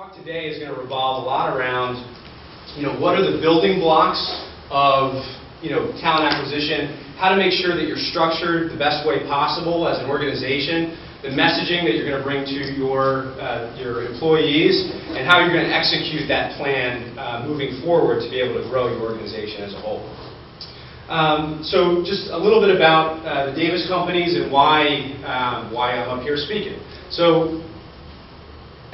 talk today is going to revolve a lot around, what are the building blocks of, talent acquisition, how to make sure that you're structured the best way possible as an organization, the messaging that you're going to bring to your employees, and how you're going to execute that plan moving forward to be able to grow your organization as a whole. So just a little bit about the Davis companies and why I'm up here speaking. So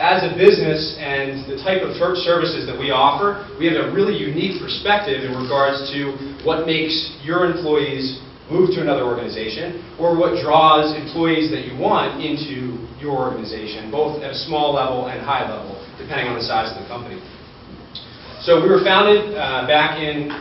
as a business and the type of services that we offer, we have a really unique perspective in regards to what makes your employees move to another organization, or what draws employees that you want into your organization, both at a small level and high level, depending on the size of the company. So we were founded back in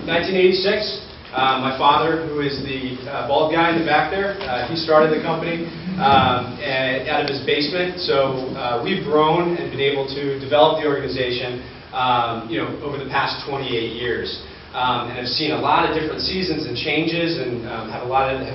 1986. My father, who is the bald guy in the back there, he started the company out of his basement. So we've grown and been able to develop the organization, over the past 28 years, and have seen a lot of different seasons and changes, and have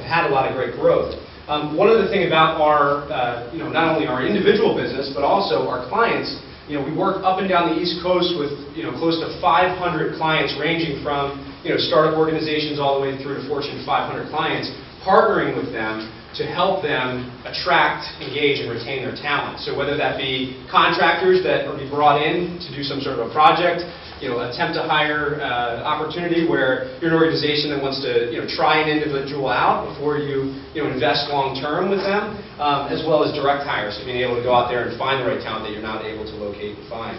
had a lot of great growth. One other thing about our, not only our individual business, but also our clients. We work up and down the East Coast with close to 500 clients, ranging from startup organizations all the way through to Fortune 500 clients, partnering with them to help them attract, engage, and retain their talent. So whether that be contractors that are brought in to do some sort of a project, attempt to hire opportunity where you're an organization that wants to try an individual out before you invest long term with them, as well as direct hires, so being able to go out there and find the right talent that you're not able to locate and find.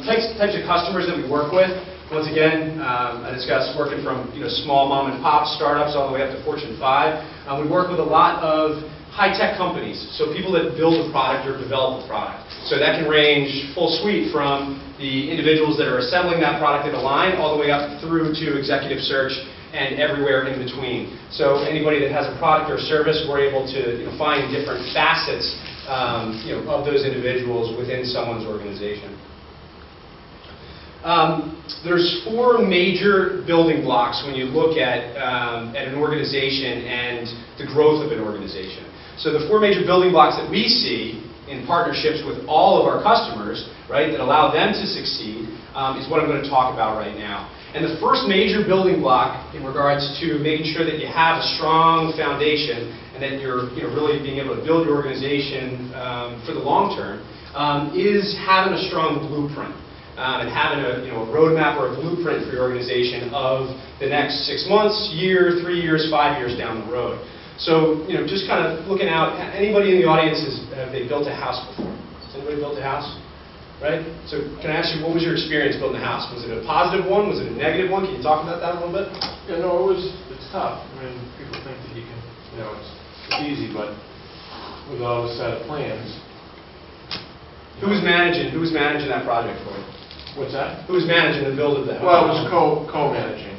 Types of customers that we work with. Once again, I discussed working from small mom and pop startups all the way up to Fortune 5. We work with a lot of high-tech companies, so people that build a product or develop a product. So that can range full suite from the individuals that are assembling that product in a line all the way up through to executive search and everywhere in between. So anybody that has a product or service, we're able to find different facets of those individuals within someone's organization. There's four major building blocks when you look at an organization and the growth of an organization. So the four major building blocks that we see in partnerships with all of our customers, right, that allow them to succeed, is what I'm going to talk about right now. And the first major building block in regards to making sure that you have a strong foundation and that you're really being able to build your organization for the long term is having a strong blueprint. And having a roadmap or a blueprint for your organization of the next 6 months, year, 3 years, 5 years down the road. So, just kind of looking out. Anybody in the audience have they built a house before? Has anybody built a house? Right? So, can I ask you, what was your experience building a house? Was it a positive one? Was it a negative one? Can you talk about that a little bit? Yeah, no, it's tough. I mean, people think that you can, it's easy, but with all a set of plans. Who was managing that project for you? What's that? Who was managing the build of the house? Well, it was co-managing,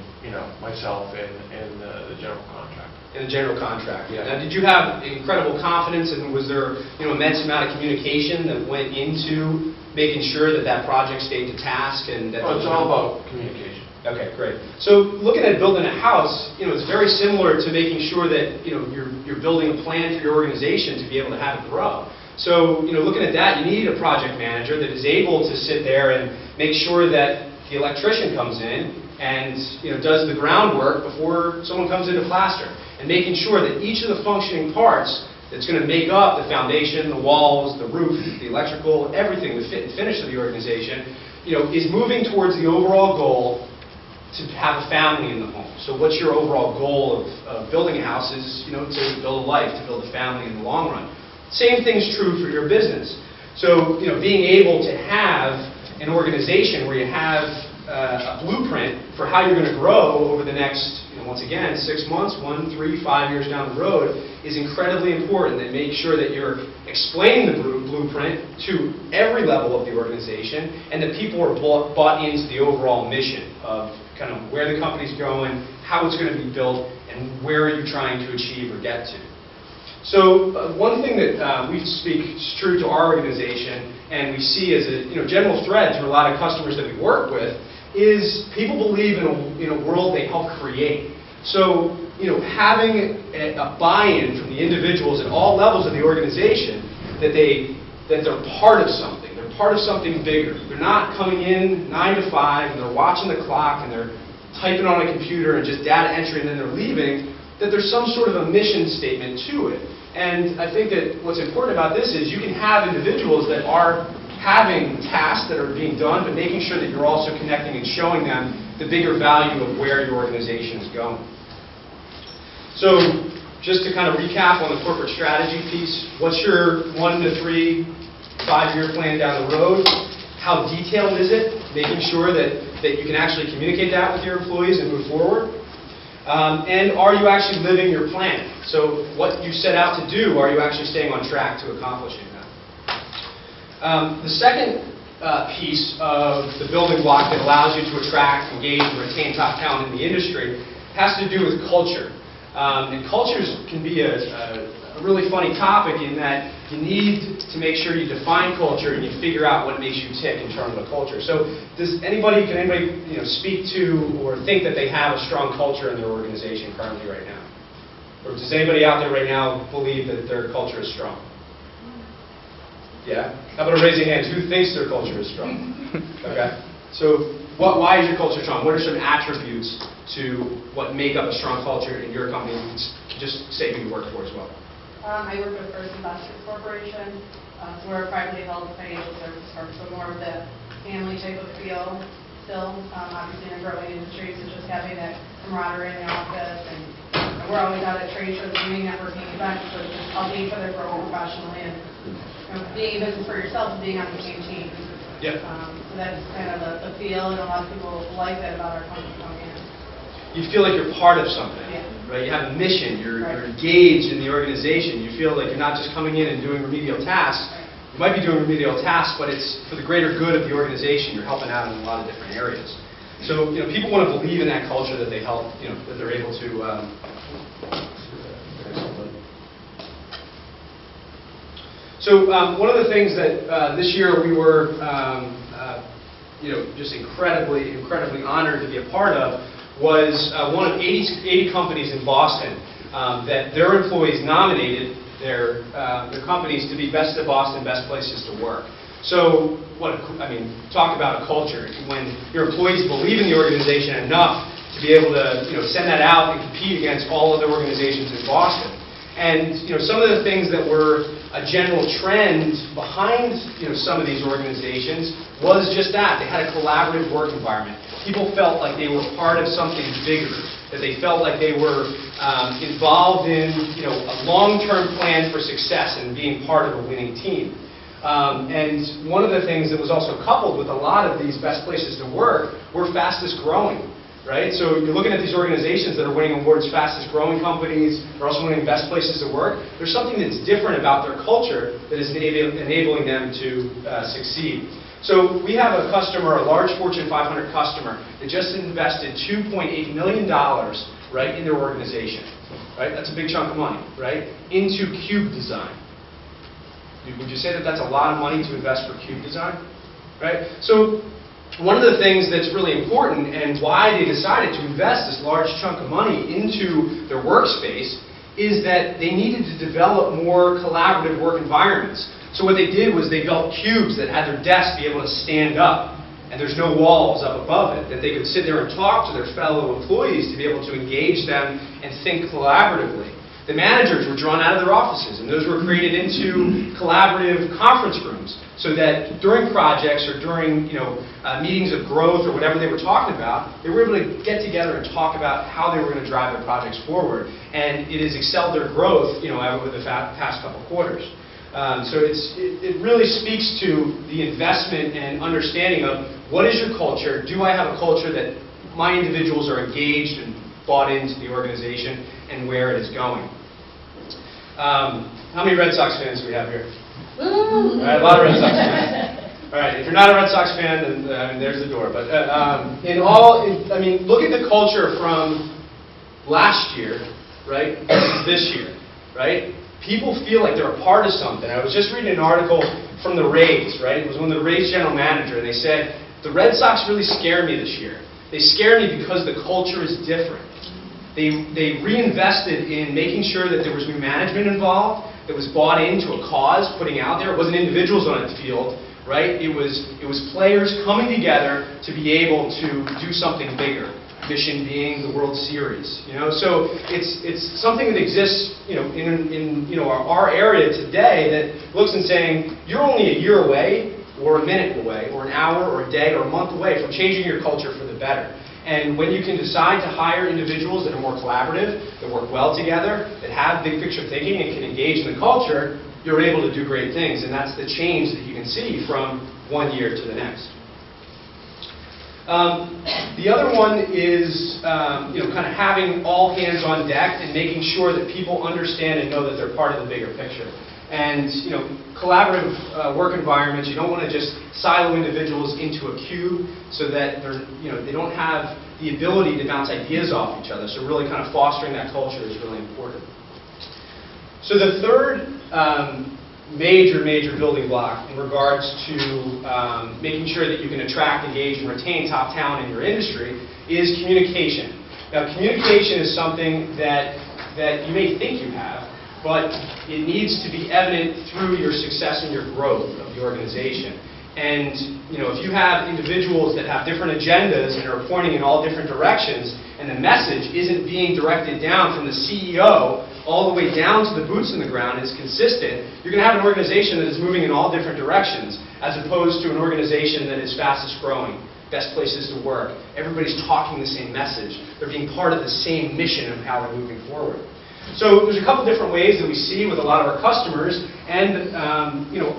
myself and the general contractor. And the general contractor. Yeah. Now, did you have incredible confidence, and was there immense amount of communication that went into making sure that that project stayed to task? And that it's all about communication. Okay, great. So looking at building a house, it's very similar to making sure that you're building a plan for your organization to be able to have it grow. So, looking at that, you need a project manager that is able to sit there and make sure that the electrician comes in and does the groundwork before someone comes in to plaster, and making sure that each of the functioning parts that's going to make up the foundation, the walls, the roof, the electrical, everything, the fit and finish of the organization, is moving towards the overall goal to have a family in the home. So what's your overall goal of building a house is, to build a life, to build a family in the long run. Same thing's true for your business. So, being able to have an organization where you have a blueprint for how you're going to grow over the next, once again, 6 months, 1, 3, 5 years down the road is incredibly important. And make sure that you're explaining the blueprint to every level of the organization, and that people are bought into the overall mission of kind of where the company's going, how it's going to be built, and where you're trying to achieve or get to. So one thing that we speak is true to our organization, and we see as a general thread through a lot of customers that we work with, is people believe in a world they help create. So having a buy-in from the individuals at all levels of the organization that they're part of something, they're part of something bigger. They're not coming in 9 to 5 and they're watching the clock and they're typing on a computer and just data entry and then they're leaving, that there's some sort of a mission statement to it. And I think that what's important about this is you can have individuals that are having tasks that are being done, but making sure that you're also connecting and showing them the bigger value of where your organization is going. So just to kind of recap on the corporate strategy piece, what's your 1 to 3, 5-year plan down the road? How detailed is it? Making sure that you can actually communicate that with your employees and move forward. And are you actually living your plan? So what you set out to do, are you actually staying on track to accomplishing that? The second piece of the building block that allows you to attract, engage, and retain top talent in the industry has to do with culture. And cultures can be a really funny topic in that you need to make sure you define culture and you figure out what makes you tick in terms of a culture. So can anybody speak to or think that they have a strong culture in their organization currently right now? Or does anybody out there right now believe that their culture is strong? Yeah? How about a raise of hands? Who thinks their culture is strong? Okay. So why is your culture strong? What are some attributes to what make up a strong culture in your company? You can just say who you work for as well. I work with First Investors Corporation. So we're a privately held financial service firm, so more of the family type of feel still. Obviously in a growing industry, so just having that camaraderie in the office, and we're always out at trade shows doing networking events, so just helping each other grow professionally and being in business for yourself and being on the same team. Yeah. So that's kind of the feel, and a lot of people like that about our company coming in. You feel like you're part of something, Yeah. right? You have a mission, you're Right. engaged in the organization, you feel like you're not just coming in and doing remedial tasks. Right. You might be doing remedial tasks, but it's for the greater good of the organization. You're helping out in a lot of different areas. So, people want to believe in that culture that they help, that they're able to. So, one of the things that this year we were, just incredibly honored to be a part of was one of 80 companies in Boston that their employees nominated their companies to be best of Boston, best places to work. So, talk about a culture. When your employees believe in the organization enough to be able to, send that out and compete against all other organizations in Boston. And, some of the things that were a general trend behind, some of these organizations was just that. They had a collaborative work environment. People felt like they were part of something bigger, that they felt like they were involved in, a long-term plan for success and being part of a winning team. And one of the things that was also coupled with a lot of these best places to work were fastest growing. Right? So you're looking at these organizations that are winning awards, fastest growing companies, they're also winning best places to work. There's something that's different about their culture that is enabling them to succeed. So we have a customer, a large Fortune 500 customer, that just invested $2.8 million, right, in their organization. Right? That's a big chunk of money, right, into cube design. Would you say that that's a lot of money to invest for cube design? Right? So one of the things that's really important and why they decided to invest this large chunk of money into their workspace is that they needed to develop more collaborative work environments. So what they did was they built cubes that had their desks be able to stand up, and there's no walls up above it, that they could sit there and talk to their fellow employees to be able to engage them and think collaboratively. The managers were drawn out of their offices, and those were created into collaborative conference rooms, so that during projects or during meetings of growth or whatever they were talking about, they were able to get together and talk about how they were going to drive their projects forward. And it has excelled their growth, over the past couple quarters. So it really speaks to the investment and understanding of what is your culture? Do I have a culture that my individuals are engaged and bought into the organization and where it is going? How many Red Sox fans do we have here? All right, a lot of Red Sox fans. All right, if you're not a Red Sox fan, then there's the door. But look at the culture from last year, right, versus this year, right? People feel like they're a part of something. I was just reading an article from the Rays, right? It was when the Rays general manager, and they said, the Red Sox really scare me this year. They scare me because the culture is different. They reinvested in making sure that there was new management involved, that was bought into a cause, putting out there. It wasn't individuals on the field, right? It was players coming together to be able to do something bigger. Mission being the World Series, So it's something that exists, in our area today that looks and saying you're only a year away, or a minute away, or an hour, or a day, or a month away from changing your culture for the better. And when you can decide to hire individuals that are more collaborative, that work well together, that have big picture thinking and can engage in the culture, you're able to do great things. And that's the change that you can see from one year to the next. The other one is kind of having all hands on deck and making sure that people understand and know that they're part of the bigger picture. And collaborative work environments, you don't want to just silo individuals into a cube so that they don't have the ability to bounce ideas off each other. So really kind of fostering that culture is really important. So the third major building block in regards to making sure that you can attract, engage, and retain top talent in your industry is communication. Now, communication is something that you may think you have, but it needs to be evident through your success and your growth of the organization. And if you have individuals that have different agendas and are pointing in all different directions, and the message isn't being directed down from the CEO all the way down to the boots on the ground, is consistent, you're going to have an organization that is moving in all different directions, as opposed to an organization that is fastest growing, best places to work. Everybody's talking the same message. They're being part of the same mission of how we're moving forward. So there's a couple different ways that we see with a lot of our customers, and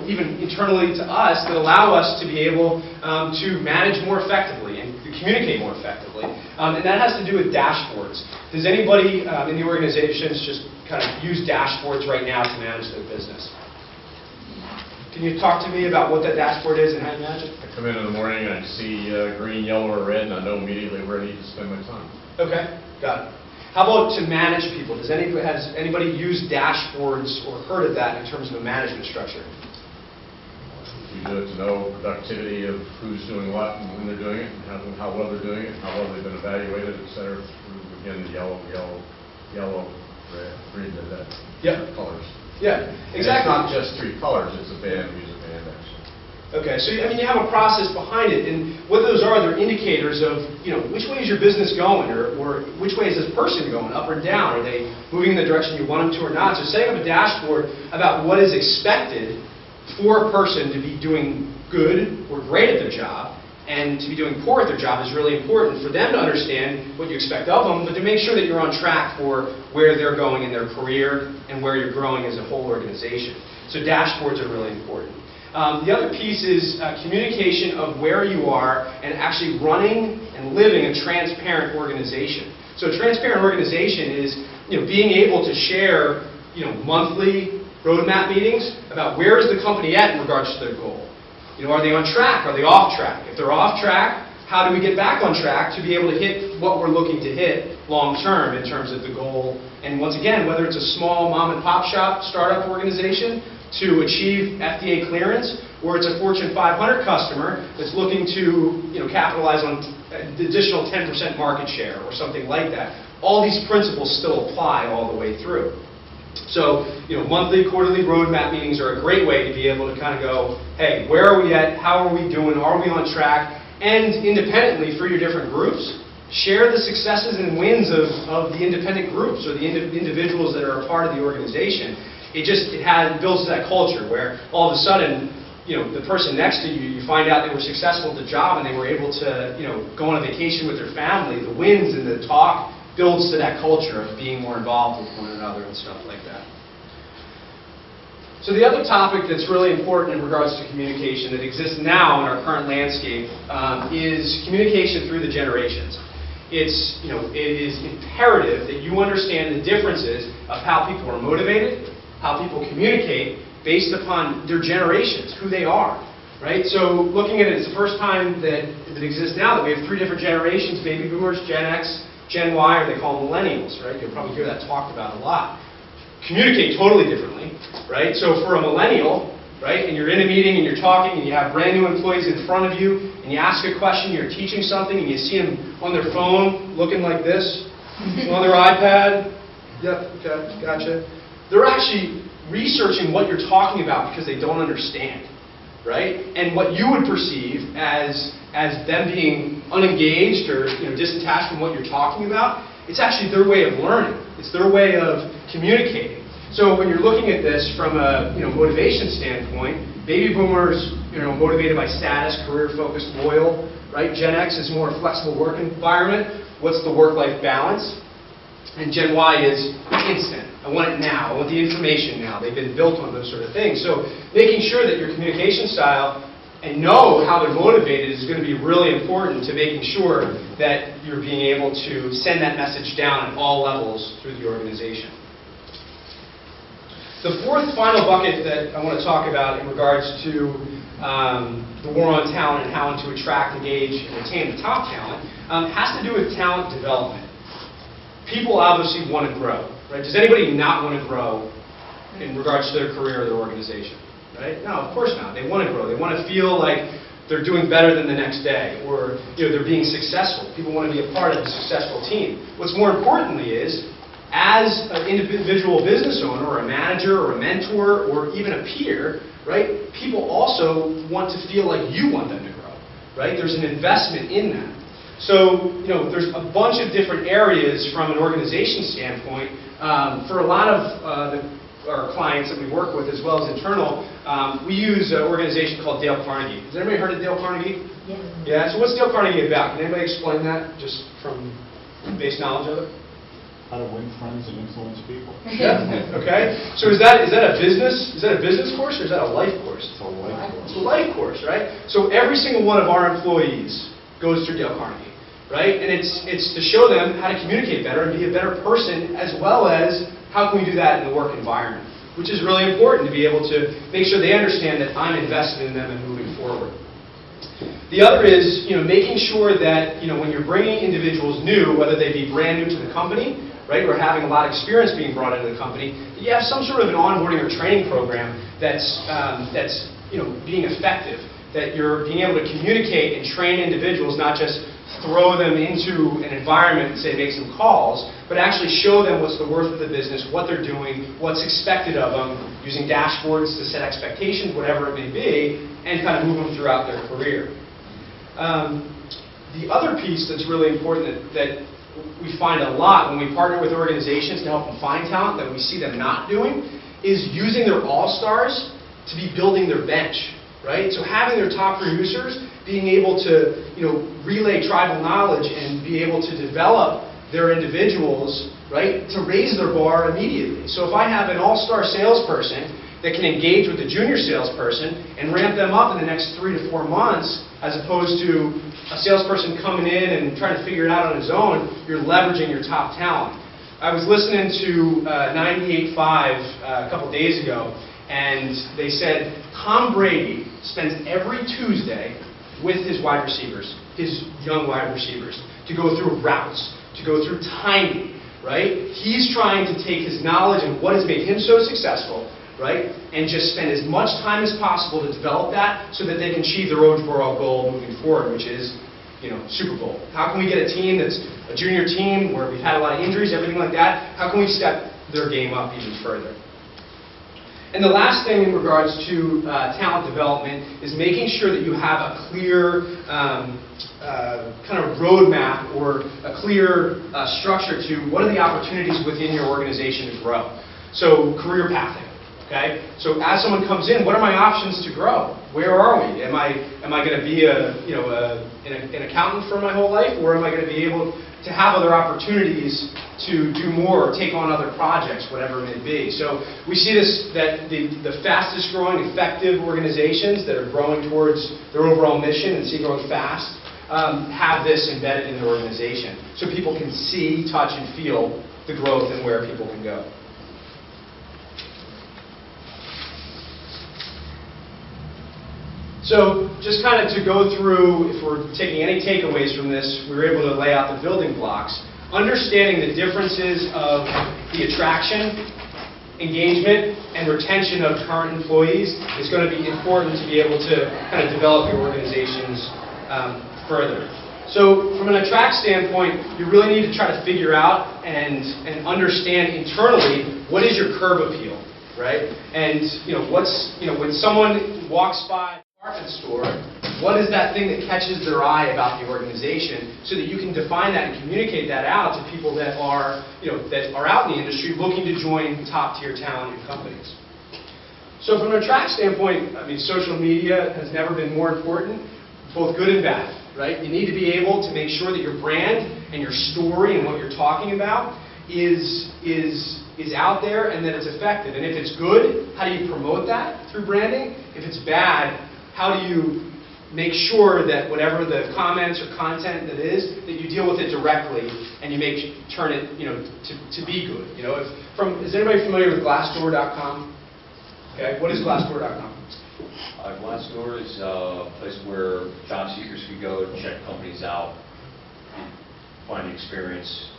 even internally to us, that allow us to be able to manage more effectively and to communicate more effectively. And that has to do with dashboards. Does anybody in the organizations just kind of use dashboards right now to manage their business? Can you talk to me about what that dashboard is and how you manage it? I come in the morning and I see green, yellow, or red, and I know immediately where I need to spend my time. Okay, got it. How about to manage people? Has anybody used dashboards or heard of that in terms of a management structure? You do it to know productivity of who's doing what and when they're doing it, and how well they're doing it, and how well they've been evaluated, et cetera, through, again, the yellow, red, green, and that colors. Yeah, And exactly. it's not just three colors, it's a band, we use a band, actually. Okay, so you have a process behind it, and what those are, they're indicators of which way is your business going, or which way is this person going, up or down? Are they moving in the direction you want them to or not? So setting up a dashboard about what is expected for a person to be doing good or great at their job, and to be doing poor at their job is really important for them to understand what you expect of them, but to make sure that you're on track for where they're going in their career and where you're growing as a whole organization. So dashboards are really important. The other piece is communication of where you are and actually running and living a transparent organization. So a transparent organization is being able to share monthly roadmap meetings about where is the company at in regards to their goal. Are they on track? Are they off track? If they're off track, how do we get back on track to be able to hit what we're looking to hit long term in terms of the goal? And once again, whether it's a small mom and pop shop startup organization to achieve FDA clearance, or it's a Fortune 500 customer that's looking to capitalize on the additional 10% market share or something like that. All these principles still apply all the way through. So, monthly, quarterly roadmap meetings are a great way to be able to kind of go, hey, where are we at? How are we doing? Are we on track? And independently for your different groups, share the successes and wins of the independent groups or the individuals that are a part of the organization. It builds that culture where all of a sudden, the person next to you, you find out they were successful at the job and they were able to, go on a vacation with their family. The wins and the talk builds to that culture of being more involved with one another and stuff like that. So the other topic that's really important in regards to communication that exists now in our current landscape is communication through the generations. It is imperative that you understand the differences of how people are motivated, how people communicate based upon their generations, who they are, right? So looking at it, it's the first time that it exists now that we have three different generations, baby boomers, Gen X, Gen Y, or they call them millennials, right? You'll probably hear that talked about a lot. Communicate totally differently, right? So for a millennial, right, and you're in a meeting and you're talking and you have brand new employees in front of you and you ask a question, you're teaching something and you see them on their phone looking like this, on their iPad, yep, okay, gotcha. They're actually researching what you're talking about because they don't understand. right? And what you would perceive as them being unengaged or disattached from what you're talking about, it's actually their way of learning. It's their way of communicating. So when you're looking at this from a motivation standpoint, baby boomers motivated by status, career-focused, loyal, right? Gen X is more flexible work environment. What's the work-life balance? And Gen Y is instant. I want it now. I want the information now. They've been built on those sort of things. So making sure that your communication style and know how they're motivated is going to be really important to making sure that you're being able to send that message down at all levels through the organization. The fourth final bucket that I want to talk about in regards to the war on talent and how to attract, engage, and retain the top talent has to do with talent development. People obviously want to grow, right? Does anybody not want to grow in regards to their career or their organization, right? No, of course not. They want to grow. They want to feel like they're doing better than the next day, or they're being successful. People want to be a part of a successful team. What's more importantly is, as an individual business owner or a manager or a mentor or even a peer, right, people also want to feel like you want them to grow, right? There's an investment in that. So, there's a bunch of different areas from an organization standpoint. For a lot of our clients that we work with, as well as internal, we use an organization called Dale Carnegie. Has anybody heard of Dale Carnegie? Yes. Yeah, so what's Dale Carnegie about? Can anybody explain that, just from base knowledge of it? How to win friends and influence people. Yeah. Okay. So is that a business? Is that a business course or is that a life course? It's a life course. It's a life course, right? So every single one of our employees goes through Dale Carnegie, right? And it's to show them how to communicate better and be a better person, as well as how can we do that in the work environment, which is really important to be able to make sure they understand that I'm invested in them and moving forward. The other is, making sure that, when you're bringing individuals new, whether they be brand new to the company, right, or having a lot of experience being brought into the company, that you have some sort of an onboarding or training program that's being effective, that you're being able to communicate and train individuals, not just throw them into an environment and say make some calls, but actually show them what's the worth of the business, what they're doing, what's expected of them, using dashboards to set expectations, whatever it may be, and kind of move them throughout their career. The other piece that's really important that we find a lot when we partner with organizations to help them find talent that we see them not doing is using their all-stars to be building their bench, right? So having their top producers being able to relay tribal knowledge and be able to develop their individuals, right, to raise their bar immediately. So if I have an all-star salesperson that can engage with a junior salesperson and ramp them up in the next 3 to 4 months, as opposed to a salesperson coming in and trying to figure it out on his own, you're leveraging your top talent. I was listening to 98.5 a couple days ago, and they said Tom Brady spends every Tuesday with his wide receivers, his young wide receivers, to go through routes, to go through timing, right? He's trying to take his knowledge and what has made him so successful, right, and just spend as much time as possible to develop that so that they can achieve their overall goal moving forward, which is, Super Bowl. How can we get a team that's a junior team where we've had a lot of injuries, everything like that? How can we step their game up even further? And the last thing in regards to talent development is making sure that you have a clear kind of roadmap or a clear structure to what are the opportunities within your organization to grow. So career pathing. Okay? So as someone comes in, what are my options to grow? Where are we? Am I going to be an accountant for my whole life, or am I going to be able to have other opportunities to do more or take on other projects, whatever it may be? So we see this, that the fastest growing effective organizations that are growing towards their overall mission and see growing fast have this embedded in their organization, so people can see, touch, and feel the growth and where people can go. So just kind of to go through, if we're taking any takeaways from this, we were able to lay out the building blocks. Understanding the differences of the attraction, engagement, and retention of current employees is going to be important to be able to kind of develop your organizations further. So from an attract standpoint, you really need to try to figure out and understand internally what is your curb appeal, right? And when someone walks by department store, what is that thing that catches their eye about the organization, so that you can define that and communicate that out to people that are, that are out in the industry looking to join top-tier talent and companies. So from an attract standpoint, I mean, social media has never been more important, both good and bad, right? You need to be able to make sure that your brand and your story and what you're talking about is out there and that it's effective. And if it's good, how do you promote that through branding? If it's bad, how do you make sure that whatever the comments or content that is, that you deal with it directly and you turn it, to be good. Is anybody familiar with Glassdoor.com? Okay, what is Glassdoor.com? Glassdoor is a place where job seekers can go and check companies out, find experience,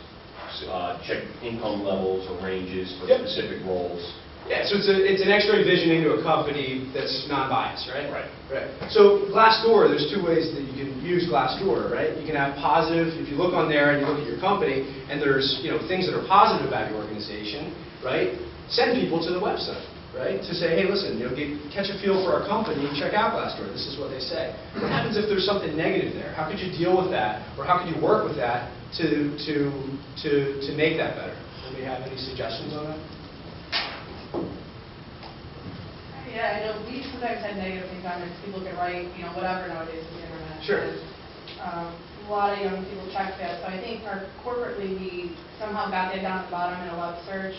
check income levels or ranges for specific roles. Yeah, so it's an X-ray vision into a company that's non-biased, right? Right. So Glassdoor, there's two ways that you can use Glassdoor, right? You can have positive, if you look on there and you look at your company, and there's things that are positive about your organization, right? Send people to the website, right? To say, hey, listen, catch a feel for our company, check out Glassdoor. This is what they say. What happens if there's something negative there? How could you deal with that, or how could you work with that to make that better? Anybody have any suggestions on that? Yeah, I know we sometimes had negative things on it. People can write, whatever nowadays with the internet. Sure. And, a lot of young people check that. So I think corporately we somehow got that down at the bottom in a web search.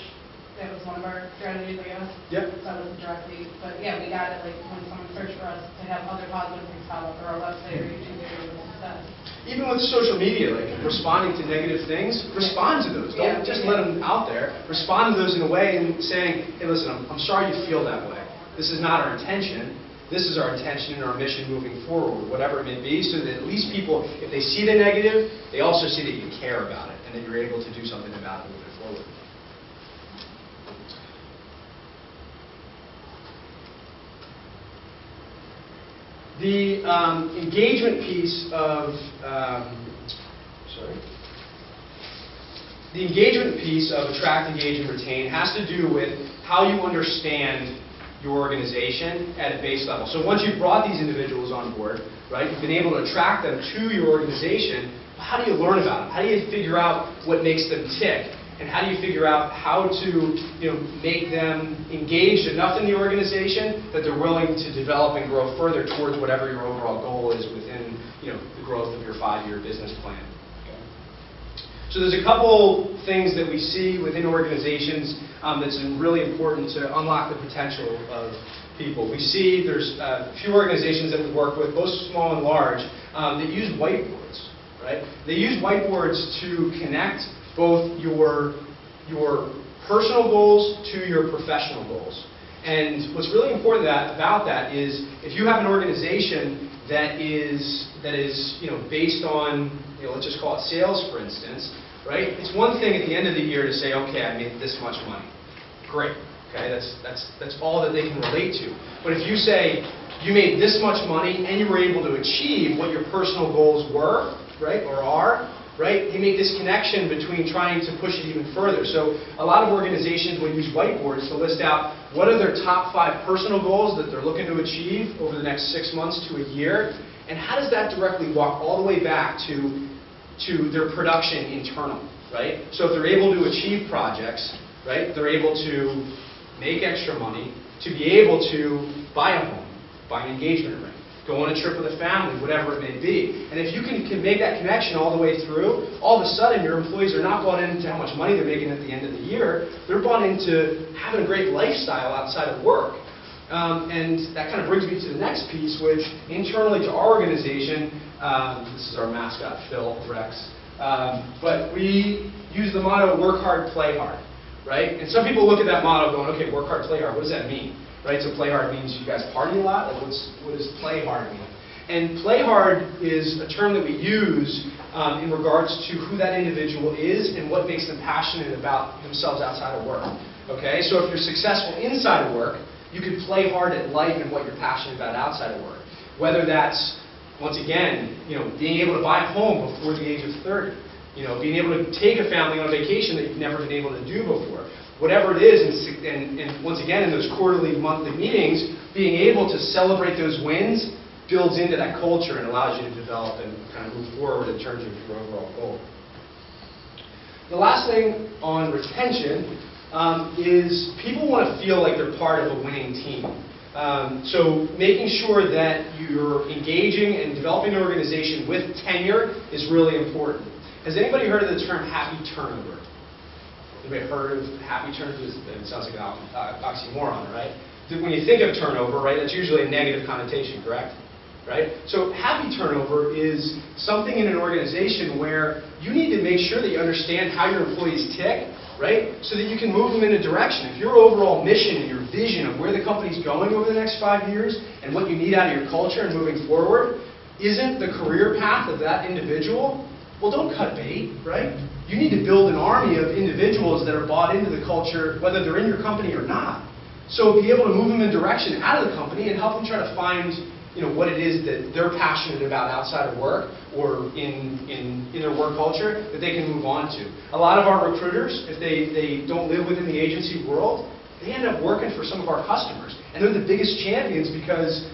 That was one of our strategies, I guess. Yep. So it wasn't directly, but yeah, we got it like when someone searched for us to have other positive things pop up or our website or YouTube videos and stuff. Even with social media, like responding to negative things, respond to those. Don't just let them out there. Respond to those in a way and saying, hey, listen, I'm sorry you feel that way. This is not our intention. This is our intention and our mission moving forward, whatever it may be, so that at least people, if they see the negative, they also see that you care about it and that you're able to do something about it moving forward. The engagement piece of, the engagement piece of attract, engage, and retain has to do with how you understand your organization at a base level. So once you've brought these individuals on board, right, you've been able to attract them to your organization, how do you learn about them? How do you figure out what makes them tick? And how do you figure out how to make them engaged enough in the organization that they're willing to develop and grow further towards whatever your overall goal is within the growth of your 5-year business plan? So there's a couple things that we see within organizations that's really important to unlock the potential of people. We see there's a few organizations that we work with, both small and large, that use whiteboards, right? They use whiteboards to connect both your personal goals to your professional goals. And what's really important about that is if you have an organization that is based on, let's just call it sales, for instance, right? It's one thing at the end of the year to say, okay, I made this much money. Great. Okay, that's all that they can relate to. But if you say you made this much money and you were able to achieve what your personal goals were, right, or are, right, you make this connection between trying to push it even further. So a lot of organizations will use whiteboards to list out what are their top 5 personal goals that they're looking to achieve over the next 6 months to a year, and how does that directly walk all the way back to their production internal, right? So if they're able to achieve projects, right, they're able to make extra money, to be able to buy a home, buy an engagement ring, go on a trip with a family, whatever it may be. And if you can make that connection all the way through, all of a sudden your employees are not bought into how much money they're making at the end of the year. They're bought into having a great lifestyle outside of work. And that kind of brings me to the next piece, which internally to our organization, this is our mascot, Phil Rex, but we use the motto, work hard, play hard, right? And some people look at that motto going, okay, work hard, play hard, what does that mean? Right, so play hard means you guys party a lot? Like what does play hard mean? And play hard is a term that we use in regards to who that individual is and what makes them passionate about themselves outside of work. Okay, so if you're successful inside of work, you can play hard at life and what you're passionate about outside of work. Whether that's, once again, being able to buy a home before the age of 30, being able to take a family on vacation that you've never been able to do before. Whatever it is, and once again, in those quarterly, monthly meetings, being able to celebrate those wins builds into that culture and allows you to develop and kind of move forward in terms of your overall goal. The last thing on retention is people want to feel like they're part of a winning team. So making sure that you're engaging and developing an organization with tenure is really important. Has anybody heard of the term happy turnover? Anybody heard of happy turnover? It sounds like an oxymoron, right? When you think of turnover, right, that's usually a negative connotation, correct? Right? So happy turnover is something in an organization where you need to make sure that you understand how your employees tick, right? So that you can move them in a direction. If your overall mission and your vision of where the company's going over the next 5 years and what you need out of your culture and moving forward isn't the career path of that individual, well, don't cut bait, right? You need to build an army of individuals that are bought into the culture, whether they're in your company or not. So be able to move them in direction out of the company and help them try to find what it is that they're passionate about outside of work or in their work culture that they can move on to. A lot of our recruiters, if they don't live within the agency world, they end up working for some of our customers. And they're the biggest champions because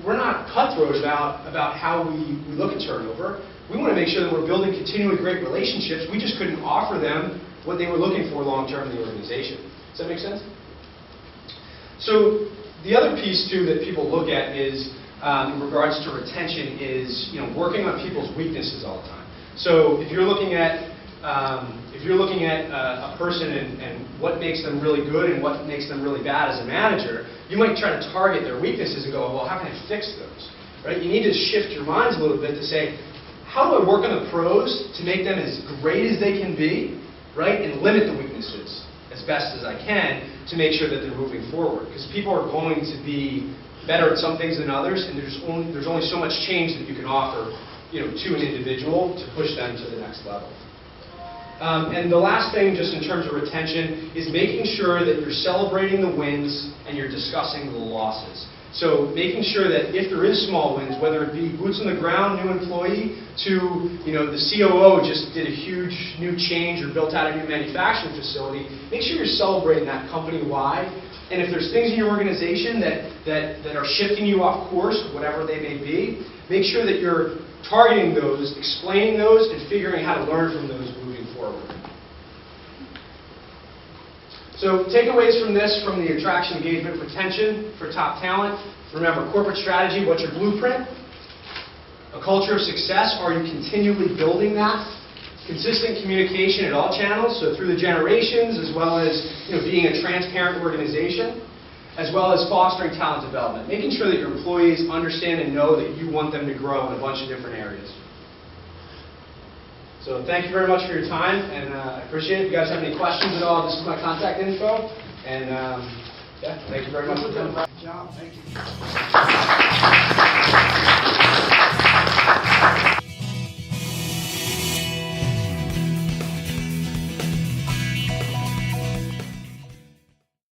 we're not cutthroat about how we look at turnover. We want to make sure that we're building continually great relationships. We just couldn't offer them what they were looking for long term in the organization. Does that make sense? So the other piece too that people look at is in regards to retention is working on people's weaknesses all the time. So if you're looking at a person and what makes them really good and what makes them really bad as a manager, you might try to target their weaknesses and go, well, how can I fix those? Right? You need to shift your minds a little bit to say, how do I work on the pros to make them as great as they can be, right? And limit the weaknesses as best as I can to make sure that they're moving forward. Because people are going to be better at some things than others, and there's only so much change that you can offer, to an individual to push them to the next level. And the last thing, just in terms of retention, is making sure that you're celebrating the wins and you're discussing the losses. So making sure that if there is small wins, whether it be boots on the ground, new employee, to the COO just did a huge new change or built out a new manufacturing facility, make sure you're celebrating that company-wide. And if there's things in your organization that are shifting you off course, whatever they may be, make sure that you're targeting those, explaining those, and figuring how to learn from those moving forward. So takeaways from this, from the attraction, engagement, retention for top talent. Remember, corporate strategy, what's your blueprint? A culture of success, are you continually building that? Consistent communication at all channels, so through the generations, as well as being a transparent organization, as well as fostering talent development, making sure that your employees understand and know that you want them to grow in a bunch of different areas. So thank you very much for your time, and I appreciate it. If you guys have any questions at all, this is my contact info, and yeah, thank you very much for coming. Good job, thank you.